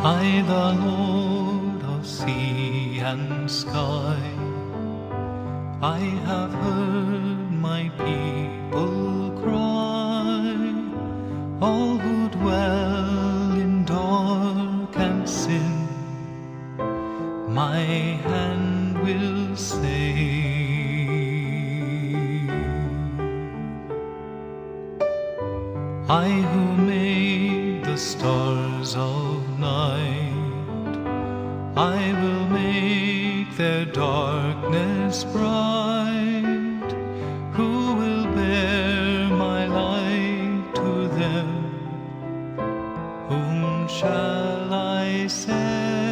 I, the Lord of sea and sky, I have heard my people cry, all who dwell in dark and sin, my hand will save. I who made the stars of night, I will make their darkness bright. Who will bear my light to them? Whom shall I send?